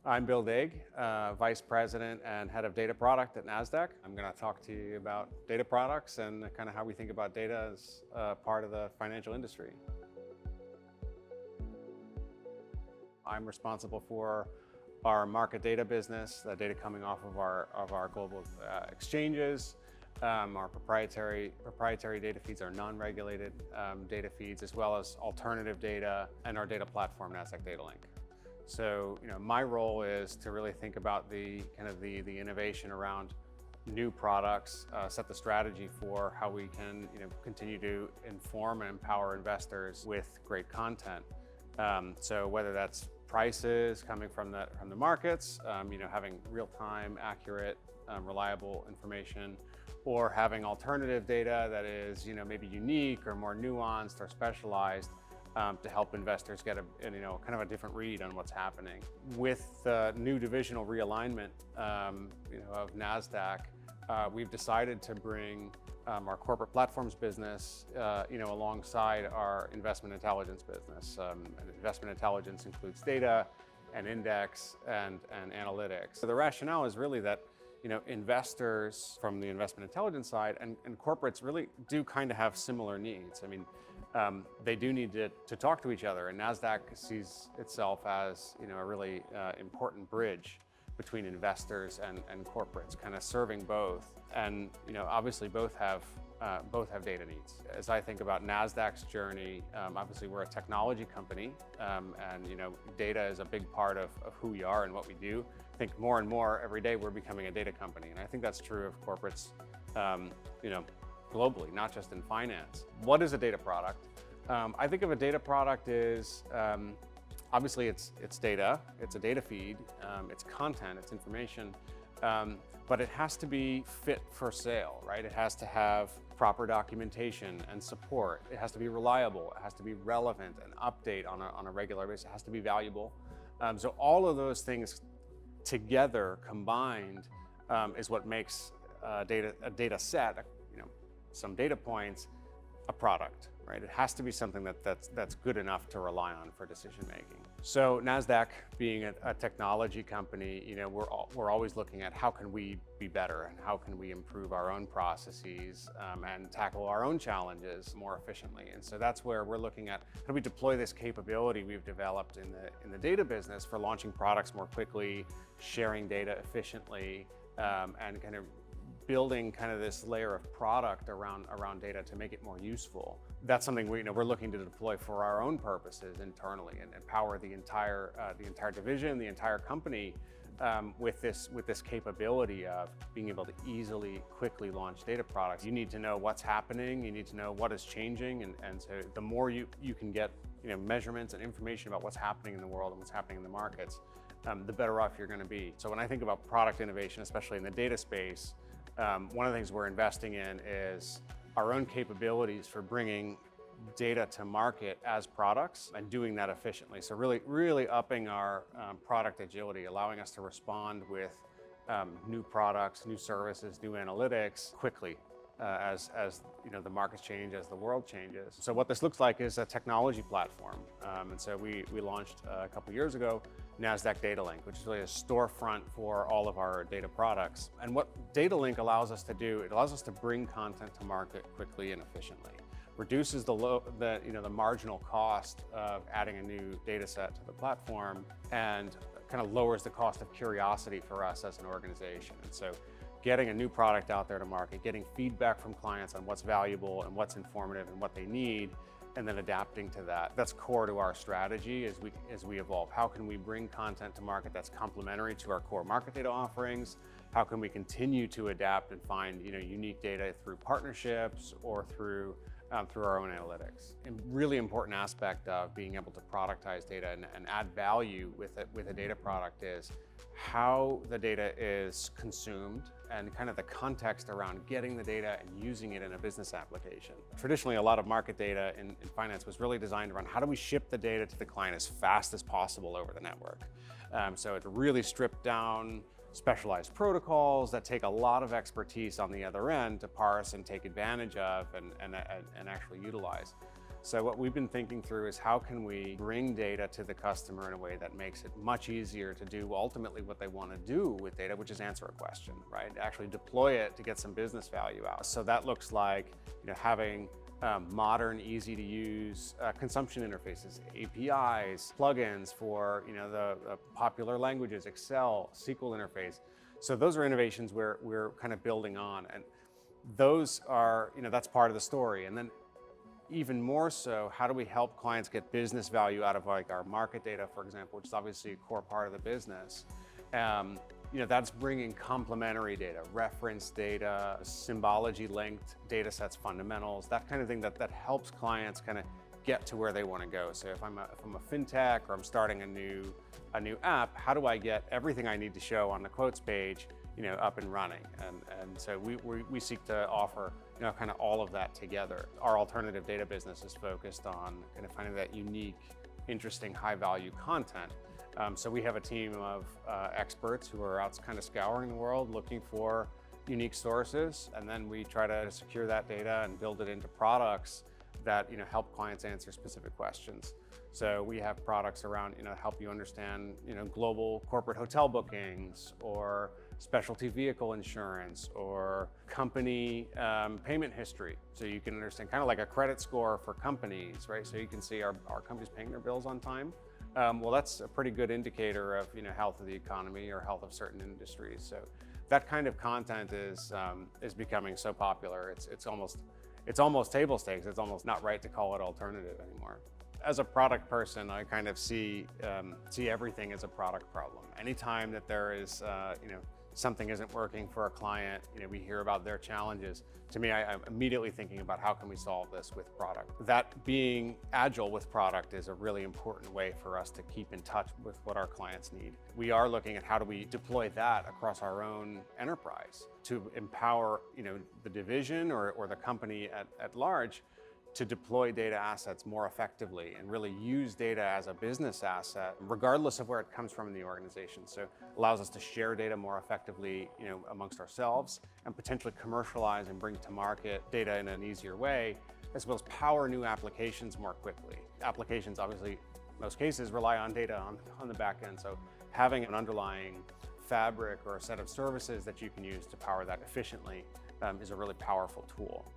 I'm Bill Dague, Vice President and Head of Data Product at Nasdaq. I'm going to talk to you about data products and kind of how we think about data as part of the financial industry. I'm responsible for our market data business, the data coming off of our global exchanges. Our proprietary data feeds, our non-regulated data feeds, as well as alternative data, and our data platform, Nasdaq Data Link. So, my role is to really think about the innovation around new products, set the strategy for how we can, continue to inform and empower investors with great content. So whether that's prices coming from the markets, having real-time, accurate, reliable information, or having alternative data that is, maybe unique or more nuanced or specialized, to help investors get a kind of a different read on what's happening. With the new divisional realignment, of Nasdaq, we've decided to bring our corporate platforms business, alongside our investment intelligence business. And investment intelligence includes data and index and analytics. So the rationale is really that investors from the investment intelligence side and corporates really do kind of have similar needs. I mean, they do need to talk to each other, and Nasdaq sees itself as a really important bridge between investors and corporates, kind of serving both. And obviously both have data needs. As I think about Nasdaq's journey, obviously we're a technology company, and data is a big part of who we are and what we do. I think more and more every day we're becoming a data company, and I think that's true of corporates, globally, not just in finance. What is a data product? I think of a data product as obviously it's data, it's a data feed, it's content, it's information, but it has to be fit for sale, right? It has to have proper documentation and support. It has to be reliable. It has to be relevant and update on a regular basis. It has to be valuable. So all of those things together, combined, is what makes a data set, some data points, a product, right? It has to be something that's good enough to rely on for decision making. So Nasdaq, being a technology company, we're always looking at how can we be better and how can we improve our own processes, and tackle our own challenges more efficiently. And so that's where we're looking at how do we deploy this capability we've developed in the data business for launching products more quickly, sharing data efficiently, and kind of building kind of this layer of product around data to make it more useful. That's something we're looking to deploy for our own purposes internally and empower the entire division, the entire company, with this capability of being able to easily, quickly launch data products. You need to know what's happening. You need to know what is changing, and so the more you can get measurements and information about what's happening in the world and what's happening in the markets, the better off you're going to be. So when I think about product innovation, especially in the data space, one of the things we're investing in is our own capabilities for bringing data to market as products and doing that efficiently. So really upping our product agility, allowing us to respond with new products, new services, new analytics quickly, as the markets change, as the world changes. So what this looks like is a technology platform. And so we launched a couple years ago Nasdaq Data Link, which is really a storefront for all of our data products. And what Data Link allows us to do, it allows us to bring content to market quickly and efficiently. Reduces the marginal cost of adding a new data set to the platform, and kind of lowers the cost of curiosity for us as an organization. And so getting a new product out there to market, getting feedback from clients on what's valuable and what's informative and what they need, and then adapting to that. That's core to our strategy as we evolve. How can we bring content to market that's complementary to our core market data offerings? How can we continue to adapt and find unique data through partnerships or through our own analytics? A really important aspect of being able to productize data and add value with a data product is how the data is consumed and kind of the context around getting the data and using it in a business application. Traditionally, a lot of market data in finance was really designed around how do we ship the data to the client as fast as possible over the network. So it really stripped down specialized protocols that take a lot of expertise on the other end to parse and take advantage of and actually utilize. So what we've been thinking through is how can we bring data to the customer in a way that makes it much easier to do ultimately what they want to do with data, which is answer a question, right? Actually deploy it to get some business value out. So that looks like having modern, easy to use consumption interfaces, APIs, plugins for the popular languages, Excel, SQL interface. So those are innovations we're kind of building on, and those are, that's part of the story. And then even more so, how do we help clients get business value out of like our market data, for example, which is obviously a core part of the business. That's bringing complementary data, reference data, symbology linked data sets, fundamentals, that kind of thing that helps clients kind of get to where they want to go. So if I'm a fintech or I'm starting a new app, how do I get everything I need to show on the quotes page, up and running? And so we seek to offer, kind of all of that together. Our alternative data business is focused on kind of finding that unique, interesting, high value content. So we have a team of experts who are out kind of scouring the world looking for unique sources, and then we try to secure that data and build it into products that help clients answer specific questions. So we have products around help you understand global corporate hotel bookings, or specialty vehicle insurance, or company payment history. So you can understand kind of like a credit score for companies, right? So you can see our companies paying their bills on time. Well, that's a pretty good indicator of health of the economy or health of certain industries. So that kind of content is becoming so popular. It's almost table stakes. It's almost not right to call it alternative anymore. As a product person, I kind of see everything as a product problem. Anytime that there is something isn't working for a client, we hear about their challenges. To me, I'm immediately thinking about how can we solve this with product. That being agile with product is a really important way for us to keep in touch with what our clients need. We are looking at how do we deploy that across our own enterprise to empower the division or the company at large to deploy data assets more effectively and really use data as a business asset, regardless of where it comes from in the organization. So it allows us to share data more effectively, amongst ourselves, and potentially commercialize and bring to market data in an easier way, as well as power new applications more quickly. Applications, obviously, in most cases, rely on data on the back end. So having an underlying fabric or a set of services that you can use to power that efficiently is a really powerful tool.